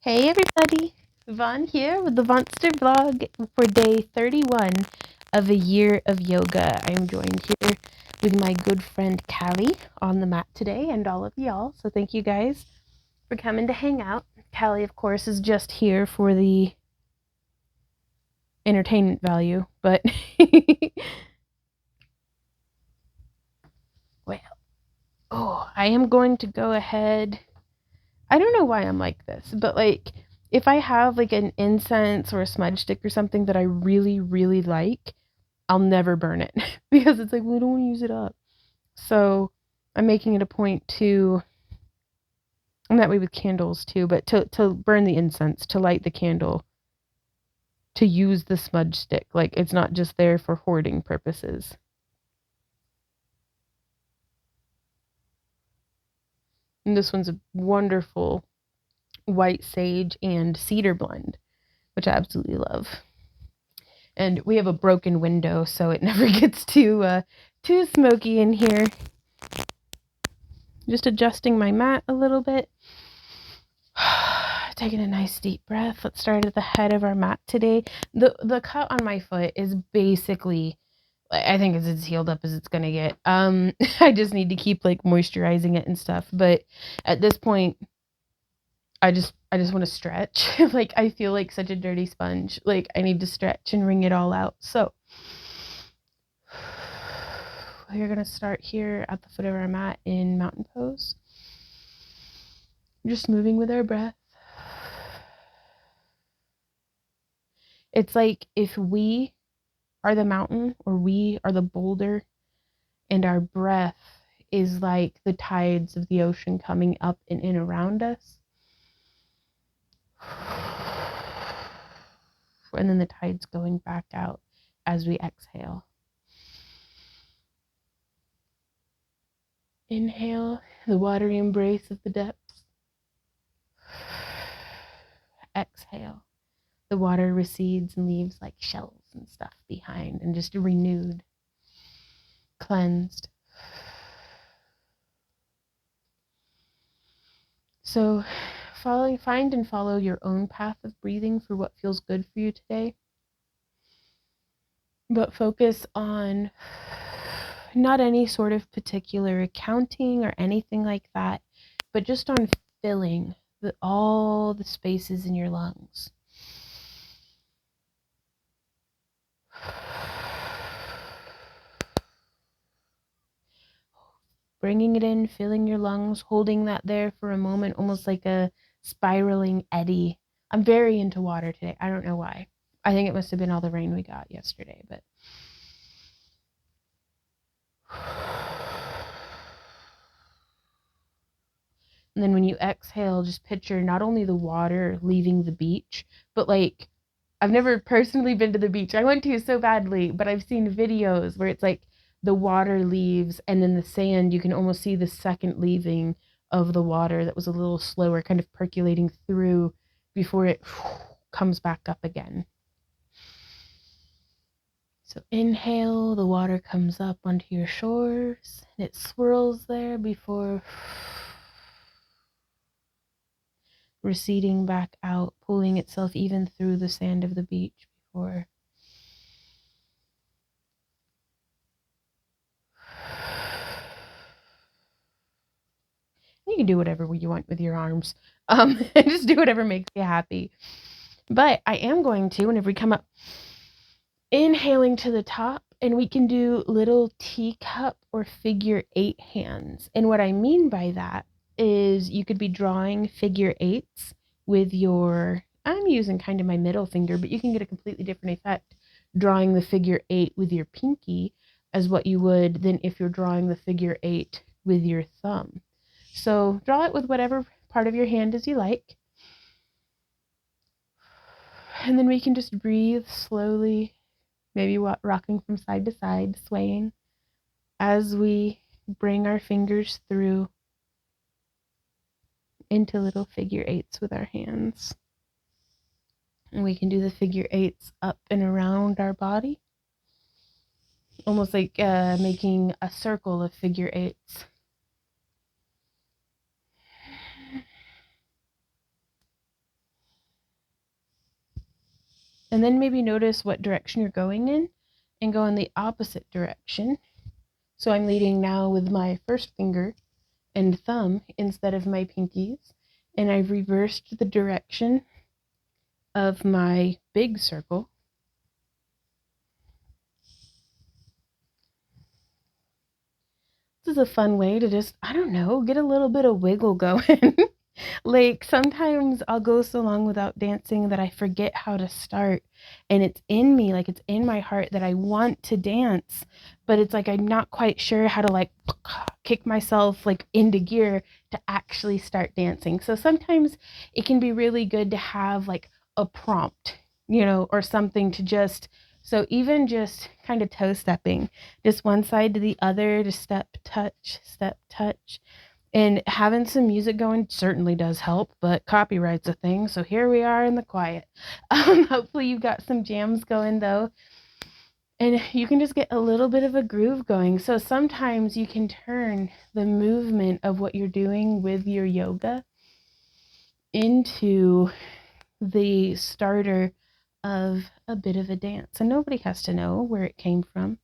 Hey everybody, Von here with the Vonster vlog for day 31 of a year of yoga. I'm joined here with my good friend Callie on the mat today and all of y'all. So thank you guys for coming to hang out. Callie, of course, is just here for the entertainment value, but well, I am going to go ahead. I don't know why I'm like this, but if I have like an incense or a smudge stick or something that I really, really like, I'll never burn it because it's like, well, I don't want to use it up. So I'm making it a point to, and that way with candles too, but to burn the incense, to light the candle, to use the smudge stick. Like it's not just there for hoarding purposes. And this one's a wonderful white sage and cedar blend, which I absolutely love. And we have a broken window, so it never gets too smoky in here. Just adjusting my mat a little bit. Taking a nice deep breath. Let's start at the head of our mat today. The cut on my foot is basically, I think it's as healed up as it's gonna get. I just need to keep like moisturizing it and stuff. But at this point, I just want to stretch. Like I feel like such a dirty sponge. Like I need to stretch and wring it all out. So we're gonna start here at the foot of our mat in mountain pose. Just moving with our breath. It's like if we are the mountain or we are the boulder and our breath is like the tides of the ocean coming up and in around us. And then the tides going back out as we exhale. Inhale, the watery embrace of the depths. Exhale, the water recedes and leaves like shells and stuff behind and just renewed, cleansed. So find and follow your own path of breathing for what feels good for you today. But focus on not any sort of particular accounting or anything like that, but just on filling all the spaces in your lungs. Bringing it in, filling your lungs, holding that there for a moment, almost like a spiraling eddy. I'm very into water today. I don't know why. I think it must have been all the rain we got yesterday, but and then when you exhale, just picture not only the water leaving the beach, but like I've never personally been to the beach. I want to so badly, but I've seen videos where it's like the water leaves and then the sand, you can almost see the second leaving of the water that was a little slower, kind of percolating through before it comes back up again. So inhale, the water comes up onto your shores and it swirls there before receding back out, pulling itself even through the sand of the beach before you can do whatever you want with your arms. Just do whatever makes you happy. But I am going to, whenever we come up, inhaling to the top, and we can do little teacup or figure 8 hands. And what I mean by that is you could be drawing figure 8s with your, I'm using kind of my middle finger, but you can get a completely different effect drawing the figure 8 with your pinky as what you would than if you're drawing the figure 8 with your thumb. So draw it with whatever part of your hand as you like. And then we can just breathe slowly, maybe rocking from side to side, swaying, as we bring our fingers through into little figure 8s with our hands. And we can do the figure 8s up and around our body, almost like making a circle of figure 8s. And then maybe notice what direction you're going in and go in the opposite direction. So I'm leading now with my first finger and thumb instead of my pinkies. And I've reversed the direction of my big circle. This is a fun way to just, I don't know, get a little bit of wiggle going. Like sometimes I'll go so long without dancing that I forget how to start, and it's in me, like it's in my heart that I want to dance, but it's like I'm not quite sure how to like kick myself like into gear to actually start dancing. So sometimes it can be really good to have like a prompt, or something to just, so even just kind of toe stepping, just one side to the other, to step, touch. And having some music going certainly does help, but copyright's a thing, so here we are in the quiet. Hopefully you've got some jams going though, and you can just get a little bit of a groove going. So sometimes you can turn the movement of what you're doing with your yoga into the starter of a bit of a dance, and nobody has to know where it came from.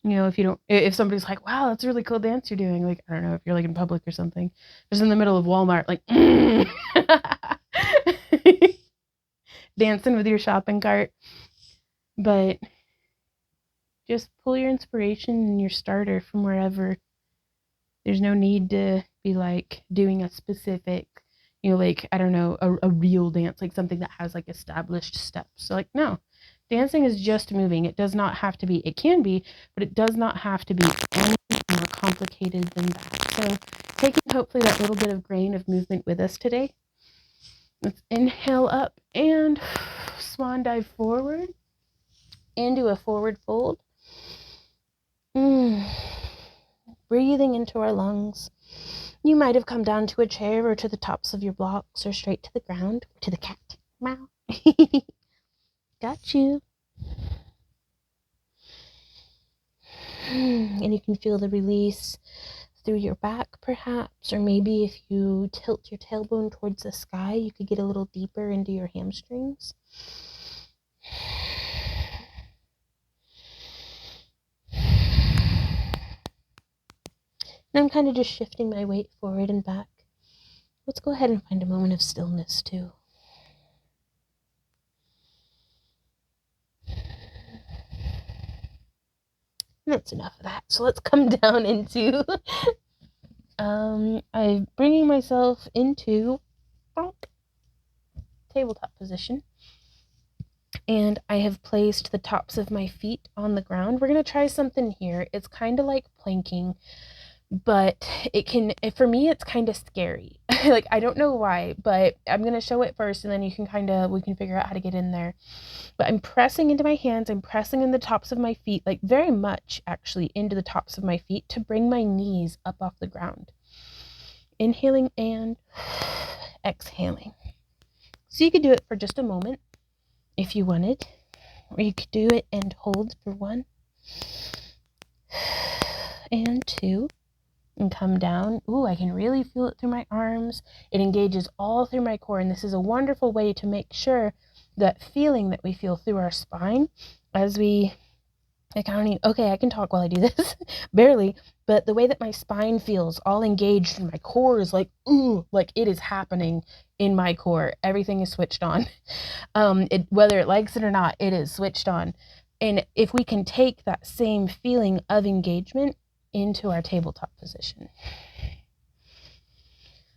If somebody's like, wow, that's a really cool dance you're doing, like, I don't know, if you're like in public or something, just in the middle of Walmart, like, dancing with your shopping cart. But just pull your inspiration and your starter from wherever. There's no need to be like doing a specific, like, I don't know, a real dance, like something that has like established steps. So like, no, dancing is just moving. It does not have to be, it can be, but it does not have to be anything more complicated than that. So taking hopefully that little bit of grain of movement with us today. Let's inhale up and swan dive forward into a forward fold. Breathing into our lungs. You might have come down to a chair or to the tops of your blocks or straight to the ground, or to the cat. Meow. Got you. And you can feel the release through your back perhaps, or maybe if you tilt your tailbone towards the sky, you could get a little deeper into your hamstrings. And I'm kind of just shifting my weight forward and back. Let's go ahead and find a moment of stillness too. That's enough of that. So let's come down into I'm bringing myself into tabletop position. And I have placed the tops of my feet on the ground. We're going to try something here. It's kind of like planking, but for me, it's kind of scary. Like, I don't know why, but I'm going to show it first, and then we can figure out how to get in there. But I'm pressing into my hands. I'm pressing in the tops of my feet, like very much actually into the tops of my feet to bring my knees up off the ground. Inhaling and exhaling. So you could do it for just a moment if you wanted, or you could do it and hold for 1 and 2 and come down. Ooh, I can really feel it through my arms. It engages all through my core, and this is a wonderful way to make sure that feeling that we feel through our spine as we, I can talk while I do this, barely, but the way that my spine feels all engaged and my core is like, ooh, like it is happening in my core. Everything is switched on. Whether it likes it or not, it is switched on. And if we can take that same feeling of engagement into our tabletop position.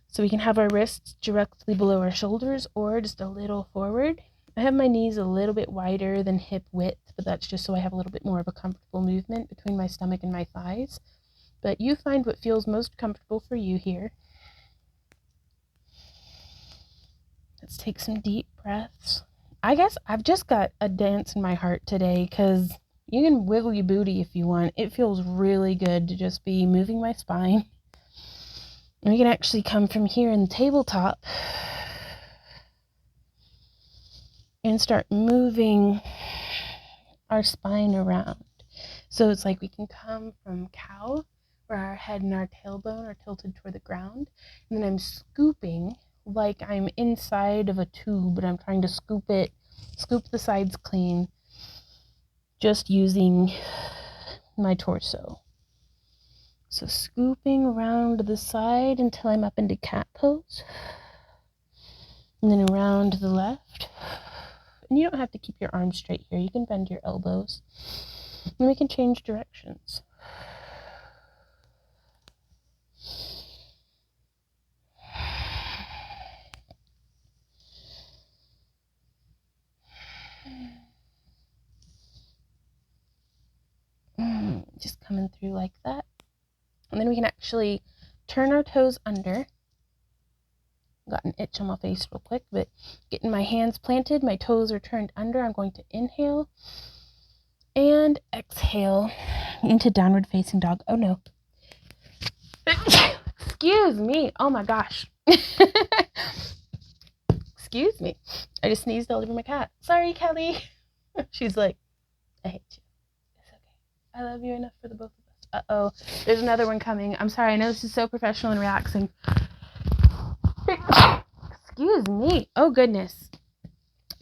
So we can have our wrists directly below our shoulders or just a little forward. I have my knees a little bit wider than hip width, but that's just so I have a little bit more of a comfortable movement between my stomach and my thighs. But you find what feels most comfortable for you here. Let's take some deep breaths. I guess I've just got a dance in my heart today because you can wiggle your booty if you want. It feels really good to just be moving my spine. And we can actually come from here in the tabletop and start moving our spine around. So it's like we can come from cow, where our head and our tailbone are tilted toward the ground, and then I'm scooping like I'm inside of a tube and I'm trying to scoop the sides clean, just using my torso. So scooping around the side until I'm up into cat pose. And then around to the left. And you don't have to keep your arms straight here. You can bend your elbows. And we can change directions. Just coming through like that. And then we can actually turn our toes under. Got an itch on my face real quick, but getting my hands planted, my toes are turned under. I'm going to inhale and exhale into downward facing dog. Oh no. Excuse me. Oh my gosh. Excuse me. I just sneezed all over my cat. Sorry, Kelly. She's like, I hate you. It's okay. I love you enough for the both of us. Uh-oh. There's another one coming. I'm sorry. I know this is so professional and relaxing. Excuse me. Oh, goodness.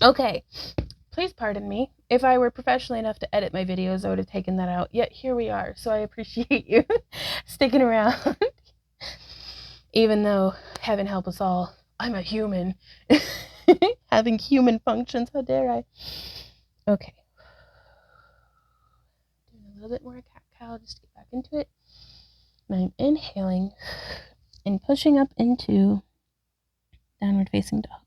Okay. Please pardon me. If I were professional enough to edit my videos, I would have taken that out. Yet here we are. So I appreciate you sticking around. Even though, heaven help us all, I'm a human. Having human functions. How dare I? Okay. Doing a little bit more cat-cow just to get back into it. And I'm inhaling and pushing up into downward facing dog.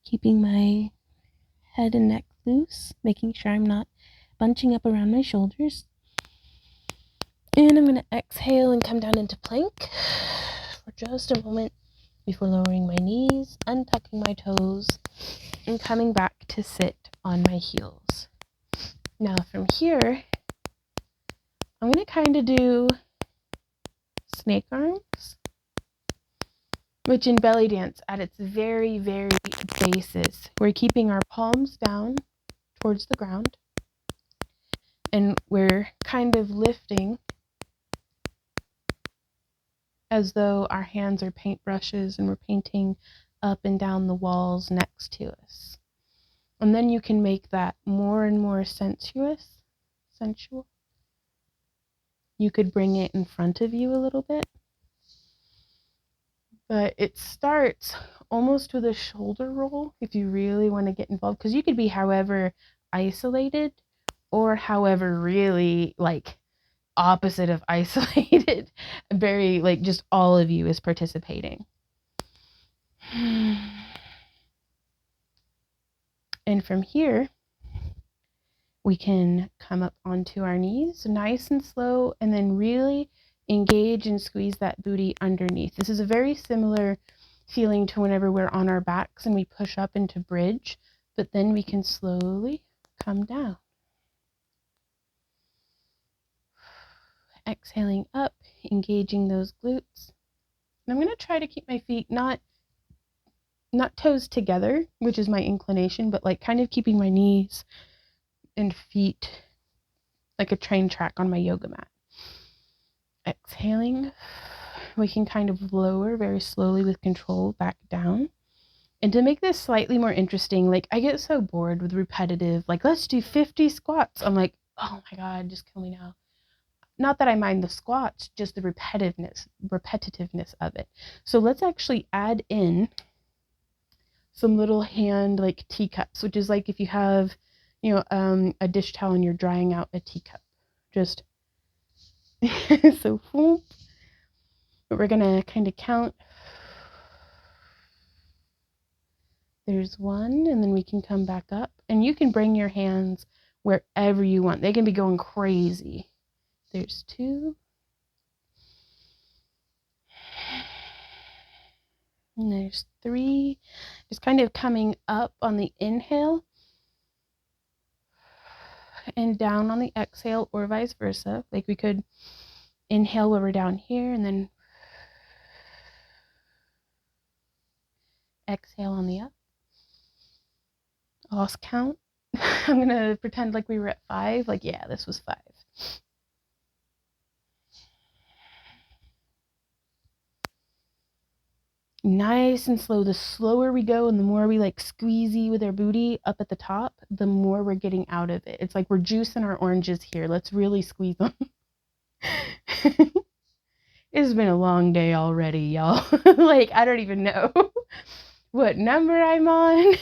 Keeping my head and neck loose, making sure I'm not bunching up around my shoulders. And I'm going to exhale and come down into plank for just a moment before lowering my knees, untucking my toes, and coming back to sit on my heels. Now from here, I'm going to kind of do snake arms, which in belly dance at its very, very basis, we're keeping our palms down towards the ground, and we're kind of lifting as though our hands are paintbrushes and we're painting up and down the walls next to us. And then you can make that more and more sensual. You could bring it in front of you a little bit. But it starts almost with a shoulder roll if you really want to get involved, because you could be however isolated or however really like opposite of isolated. Very like just all of you is participating. And from here, we can come up onto our knees nice and slow, and then really engage and squeeze that booty underneath. This is a very similar feeling to whenever we're on our backs and we push up into bridge, but then we can slowly come down. Exhaling up, engaging those glutes. And I'm going to try to keep my feet not toes together, which is my inclination, but like kind of keeping my knees and feet like a train track on my yoga mat. Exhaling, we can kind of lower very slowly with control back down. And to make this slightly more interesting, like I get so bored with repetitive, like let's do 50 squats. I'm like, oh my God, just kill me now. Not that I mind the squats, just the repetitiveness of it. So let's actually add in some little hand like teacups, which is like if you have, a dish towel and you're drying out a teacup. Just so whoop. But we're gonna kind of count. There's one, and then we can come back up, and you can bring your hands wherever you want. They can be going crazy. There's two. And there's three. Just kind of coming up on the inhale and down on the exhale, or vice versa. Like we could inhale when we're down here and then exhale on the up. Lost count. I'm going to pretend like we were at 5. Like, yeah, this was 5. nice and slow. The slower we go and the more we like squeezy with our booty up at the top, the more we're getting out of it. It's like we're juicing our oranges here. Let's really squeeze them. It's been a long day already, y'all. Like, I don't even know what number I'm on,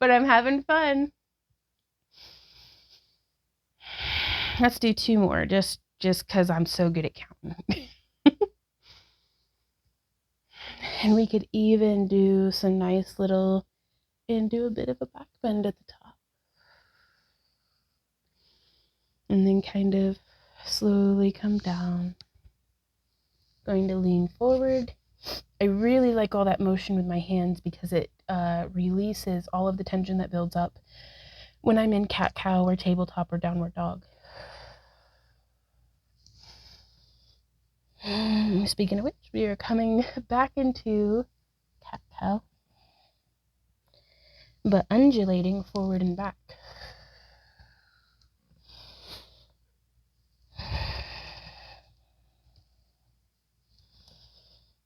but I'm having fun. Let's do 2 more, just because I'm so good at counting. And we could even do some nice little, and do a bit of a back bend at the top. And then kind of slowly come down. Going to lean forward. I really like all that motion with my hands because it releases all of the tension that builds up when I'm in cat-cow or tabletop or downward dog. Speaking of which, we are coming back into cat-cow, but undulating forward and back.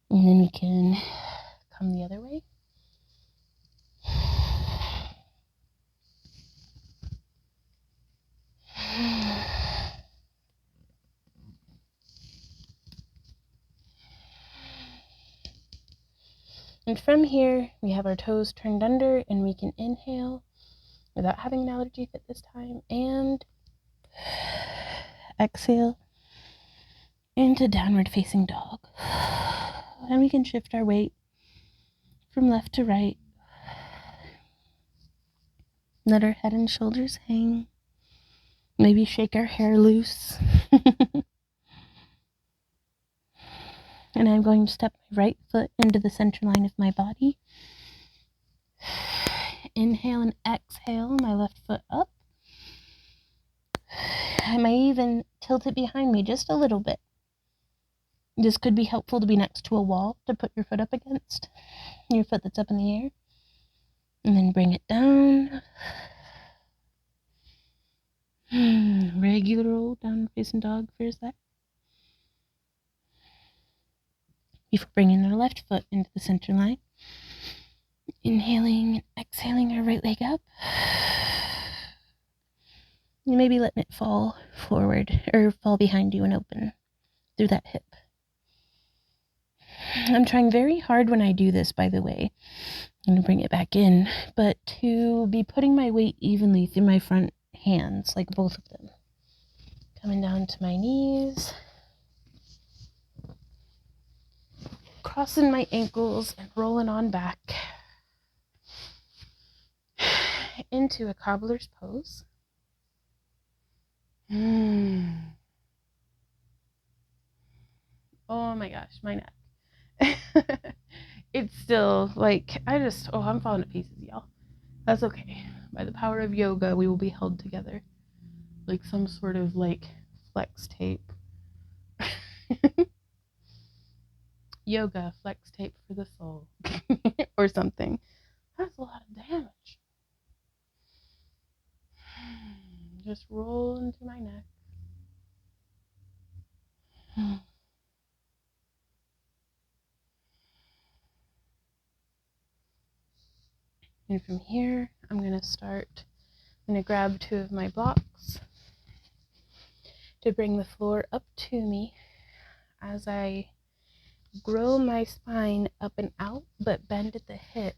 And then we can come the other way. And from here, we have our toes turned under, and we can inhale without having an allergy fit this time, and exhale into downward facing dog. And we can shift our weight from left to right. Let our head and shoulders hang. Maybe shake our hair loose. And I'm going to step my right foot into the center line of my body. Inhale and exhale my left foot up. I may even tilt it behind me just a little bit. This could be helpful to be next to a wall to put your foot up against. Your foot that's up in the air. And then bring it down. Regular old downward facing dog for a sec. Before bringing our left foot into the center line. Inhaling and exhaling our right leg up. You may be letting it fall forward or fall behind you and open through that hip. I'm trying very hard when I do this, by the way. I'm going to bring it back in, but to be putting my weight evenly through my front hands, like both of them. Coming down to my knees. Crossing my ankles and rolling on back into a cobbler's pose. Oh my gosh, my neck. It's still like, I'm falling to pieces, y'all. That's okay. By the power of yoga, we will be held together like some sort of like flex tape. Yoga, flex tape for the soul. Or something. That's a lot of damage. Just roll into my neck. And from here, I'm going to grab 2 of my blocks to bring the floor up to me as I grow my spine up and out, but bend at the hip.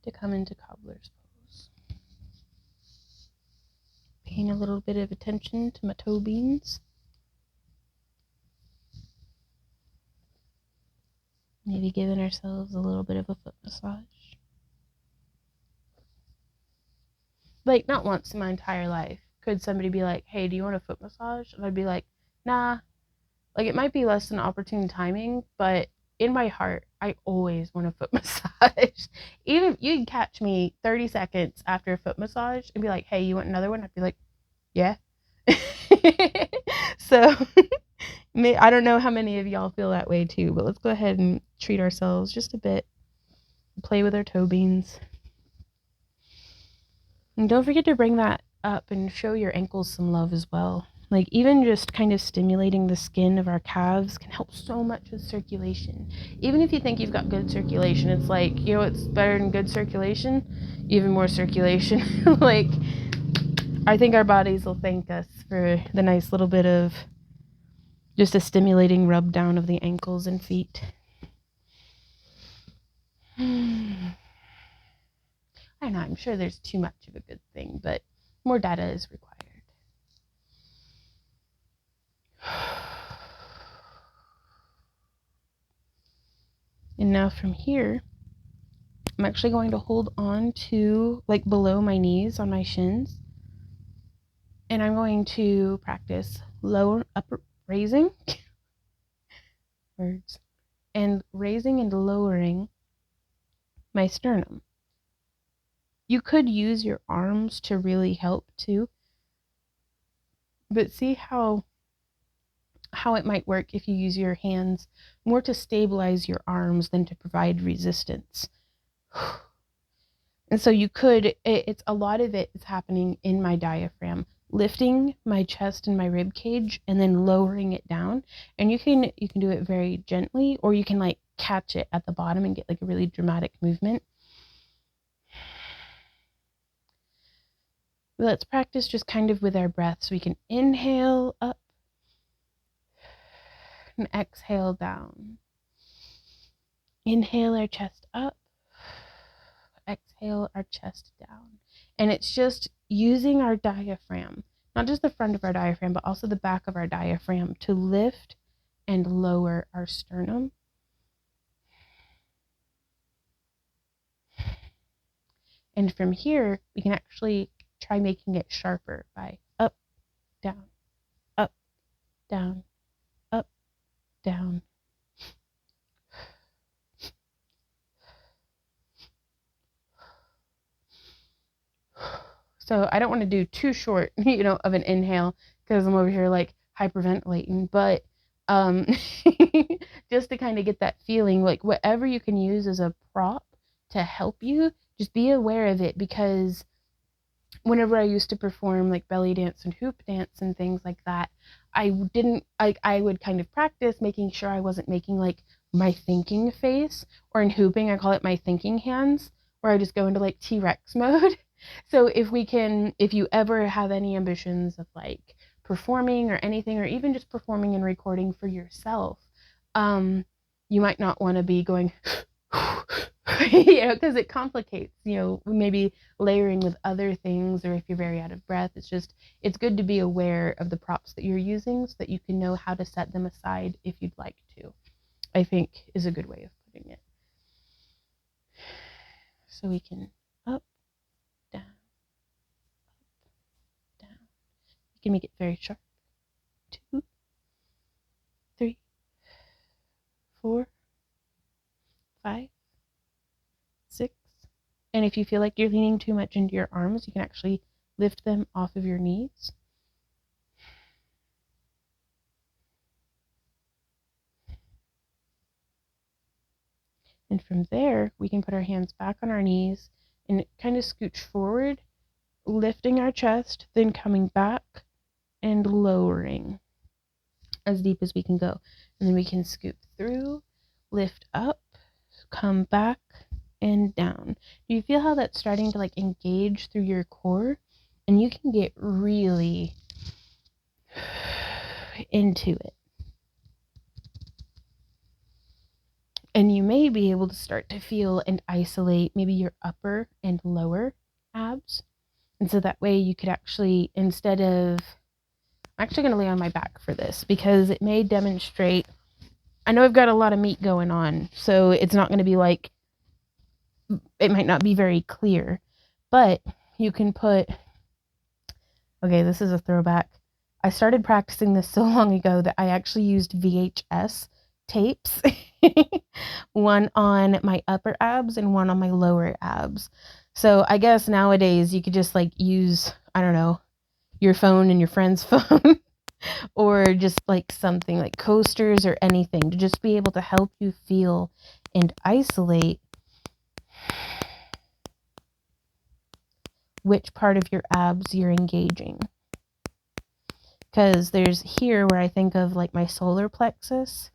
To come into cobbler's pose. Paying a little bit of attention to my toe beans. Maybe giving ourselves a little bit of a foot massage. Like, not once in my entire life could somebody be like, hey, do you want a foot massage? And I'd be like, nah. Like, it might be less than opportune timing, but in my heart, I always want a foot massage. Even if you can catch me 30 seconds after a foot massage and be like, hey, you want another one? I'd be like, yeah. So I don't know how many of y'all feel that way too, but let's go ahead and treat ourselves just a bit. Play with our toe beans. And don't forget to bring that up and show your ankles some love as well. Like even just kind of stimulating the skin of our calves can help so much with circulation. Even if you think you've got good circulation, it's like, you know what's better than good circulation? Even more circulation. Like, I think our bodies will thank us for the nice little bit of just a stimulating rub down of the ankles and feet. I don't know, I'm sure there's too much of a good thing, but more data is required. And now from here, I'm actually going to hold on to like below my knees on my shins. And I'm going to practice lower, upper, raising, words, and raising and lowering my sternum. You could use your arms to really help too, but see how it might work if you use your hands more to stabilize your arms than to provide resistance. And so you could, it's a lot of it is happening in my diaphragm, lifting my chest and my rib cage and then lowering it down. And you can do it very gently, or you can like catch it at the bottom and get like a really dramatic movement. But let's practice just kind of with our breath. So we can inhale up and exhale down. Inhale our chest up, exhale our chest down. And it's just using our diaphragm, not just the front of our diaphragm, but also the back of our diaphragm to lift and lower our sternum. And from here, we can actually try making it sharper by up, down, up, down, up, down. So I don't want to do too short, of an inhale because I'm over here like hyperventilating, but just to kind of get that feeling, like whatever you can use as a prop to help you, just be aware of it, because whenever I used to perform like belly dance and hoop dance and things like that, I would kind of practice making sure I wasn't making like my thinking face, or in hooping, I call it my thinking hands, where I just go into like T-Rex mode. So if you ever have any ambitions of like performing or anything, or even just performing and recording for yourself, you might not want to be going, because it complicates, maybe layering with other things, or if you're very out of breath, it's good to be aware of the props that you're using so that you can know how to set them aside if you'd like to, I think is a good way of putting it. So we can up, down, up, down. You can make it very sharp. 2, 3, 4, 5, 6. And if you feel like you're leaning too much into your arms, you can actually lift them off of your knees. And from there, we can put our hands back on our knees and kind of scooch forward, lifting our chest, then coming back and lowering as deep as we can go. And then we can scoop through, lift up, come back, and down. Do you feel how that's starting to like engage through your core? And you can get really into it. And you may be able to start to feel and isolate maybe your upper and lower abs. And so that way you could actually, I'm actually going to lay on my back for this because it may demonstrate, I know I've got a lot of meat going on, so it's not going to be like, it might not be very clear, but you can put, okay, this is a throwback. I started practicing this so long ago that I actually used VHS tapes, one on my upper abs and one on my lower abs. So I guess nowadays you could just like use, I don't know, your phone and your friend's phone, or just like something like coasters or anything to just be able to help you feel and isolate which part of your abs you're engaging. because there's here where I think of like my solar plexus,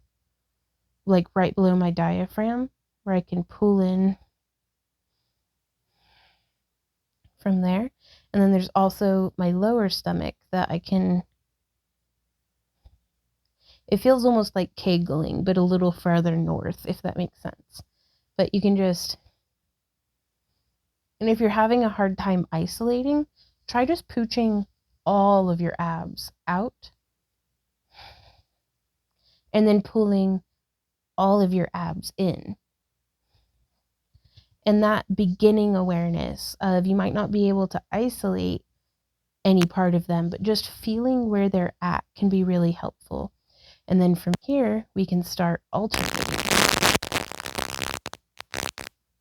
like right below my diaphragm, where I can pull in from there. And then there's also my lower stomach that I can, it feels almost like kegling, but a little further north, if that makes sense. But you can just, and if you're having a hard time isolating, try just pooching all of your abs out and then pulling all of your abs in. And that beginning awareness of, you might not be able to isolate any part of them, but just feeling where they're at can be really helpful. And then from here, we can start alternating.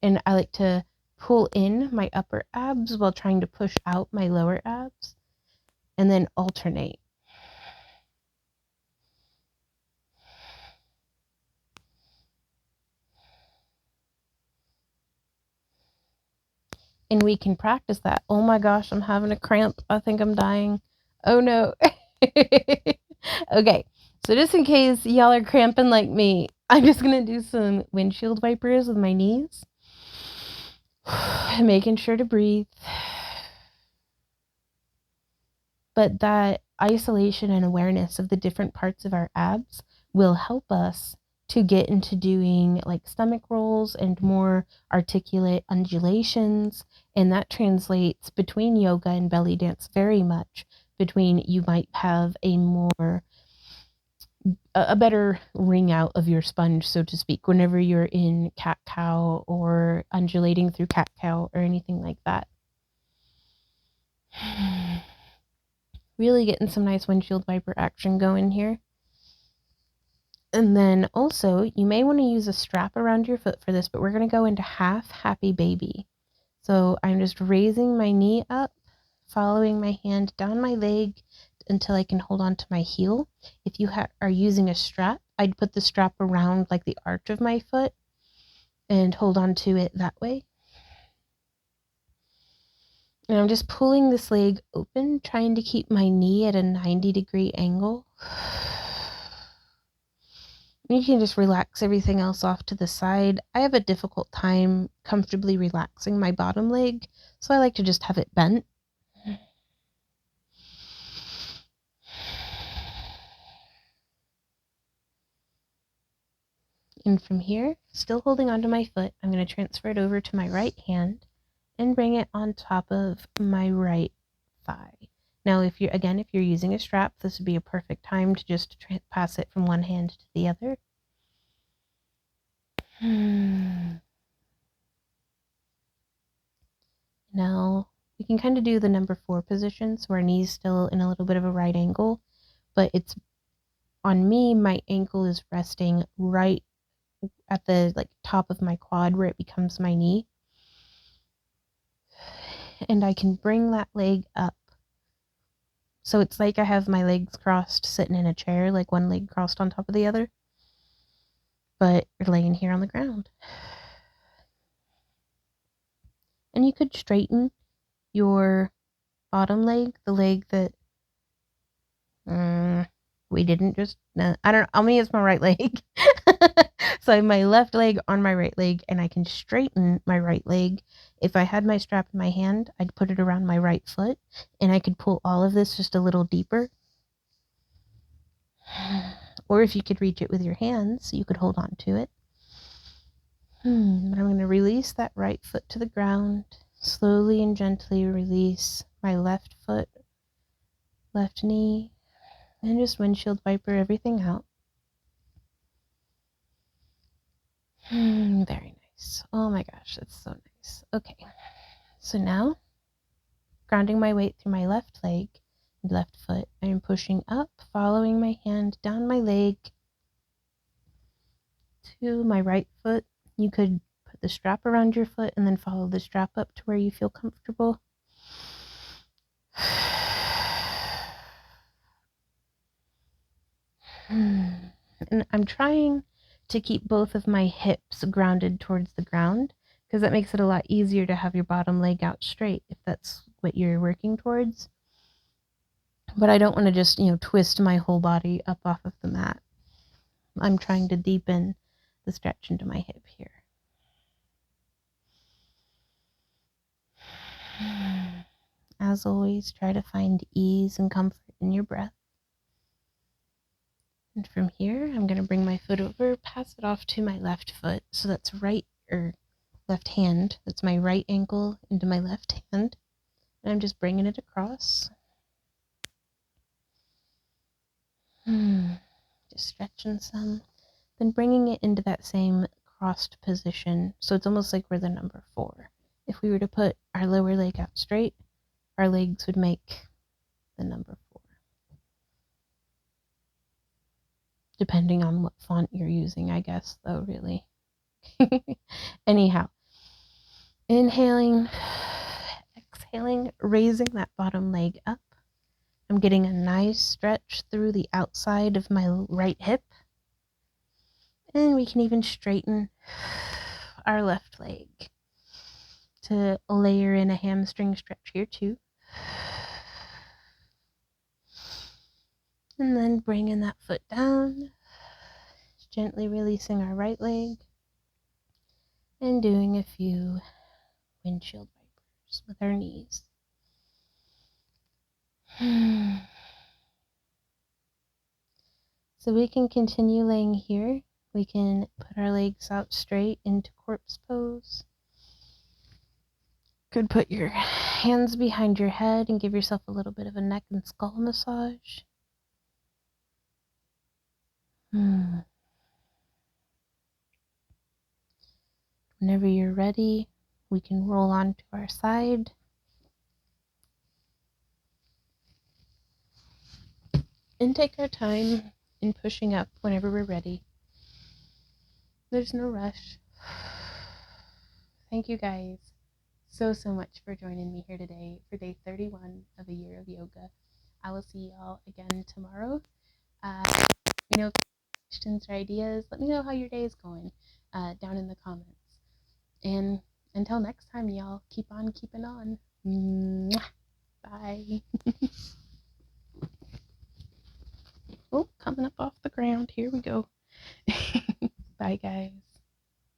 And I like to pull in my upper abs while trying to push out my lower abs, and then alternate. And we can practice that. Oh my gosh, I'm having a cramp. I think I'm dying. Oh no. Okay, so just in case y'all are cramping like me, I'm just going to do some windshield wipers with my knees. Making sure to breathe. But that isolation and awareness of the different parts of our abs will help us to get into doing like stomach rolls and more articulate undulations. And that translates between yoga and belly dance very much. Between, you might have a better ring out of your sponge, so to speak, whenever you're in cat cow or undulating through cat cow or anything like that. Really getting some nice windshield wiper action going here. And then also, you may want to use a strap around your foot for this, but we're going to go into half happy baby. So I'm just raising my knee up, following my hand down my leg until I can hold on to my heel. If you are using a strap, I'd put the strap around like the arch of my foot and hold on to it that way. And I'm just pulling this leg open, trying to keep my knee at a 90-degree angle. You can just relax everything else off to the side. I have a difficult time comfortably relaxing my bottom leg, so I like to just have it bent. And from here, still holding onto my foot, I'm going to transfer it over to my right hand and bring it on top of my right thigh. Now, if you're using a strap, this would be a perfect time to just pass it from one hand to the other. Now, we can kind of do the number 4 position, so our knee's still in a little bit of a right angle, but it's, on me, my ankle is resting right at the top of my quad where it becomes my knee. And I can bring that leg up. So it's like I have my legs crossed sitting in a chair, like one leg crossed on top of the other. But you're laying here on the ground. And you could straighten your bottom leg, the leg that we didn't just, no, I don't know, I mean, it's my right leg. So I have my left leg on my right leg, and I can straighten my right leg. If I had my strap in my hand, I'd put it around my right foot, and I could pull all of this just a little deeper. Or if you could reach it with your hands, you could hold on to it. But I'm going to release that right foot to the ground. Slowly and gently release my left foot, left knee, and just windshield wiper everything out. Very nice. Oh my gosh, that's so nice. Okay, so now, grounding my weight through my left leg and left foot, I am pushing up, following my hand down my leg to my right foot. You could put the strap around your foot and then follow the strap up to where you feel comfortable. And I'm trying to keep both of my hips grounded towards the ground, because that makes it a lot easier to have your bottom leg out straight if that's what you're working towards. But I don't want to just, twist my whole body up off of the mat. I'm trying to deepen the stretch into my hip here. As always, try to find ease and comfort in your breath. And from here, I'm going to bring my foot over, pass it off to my left foot. So that's left hand. That's my right ankle into my left hand. And I'm just bringing it across. Just stretching some. Then bringing it into that same crossed position. So it's almost like we're the number 4. If we were to put our lower leg out straight, our legs would make the number 4. Depending on what font you're using, I guess, though, really. Anyhow, inhaling, exhaling, raising that bottom leg up. I'm getting a nice stretch through the outside of my right hip. And we can even straighten our left leg to layer in a hamstring stretch here too. And then bringing that foot down, gently releasing our right leg, and doing a few windshield wipers with our knees. So we can continue laying here. We can put our legs out straight into corpse pose. Could put your hands behind your head and give yourself a little bit of a neck and skull massage. Whenever you're ready, we can roll onto our side. And take our time in pushing up whenever we're ready. There's no rush. Thank you guys so much for joining me here today for day 31 of a year of yoga. I will see y'all again tomorrow. Questions or ideas, let me know how your day is going down in the comments. And until next time, y'all, keep on keeping on. Mwah. Bye. Oh, coming up off the ground. Here we go. Bye, guys.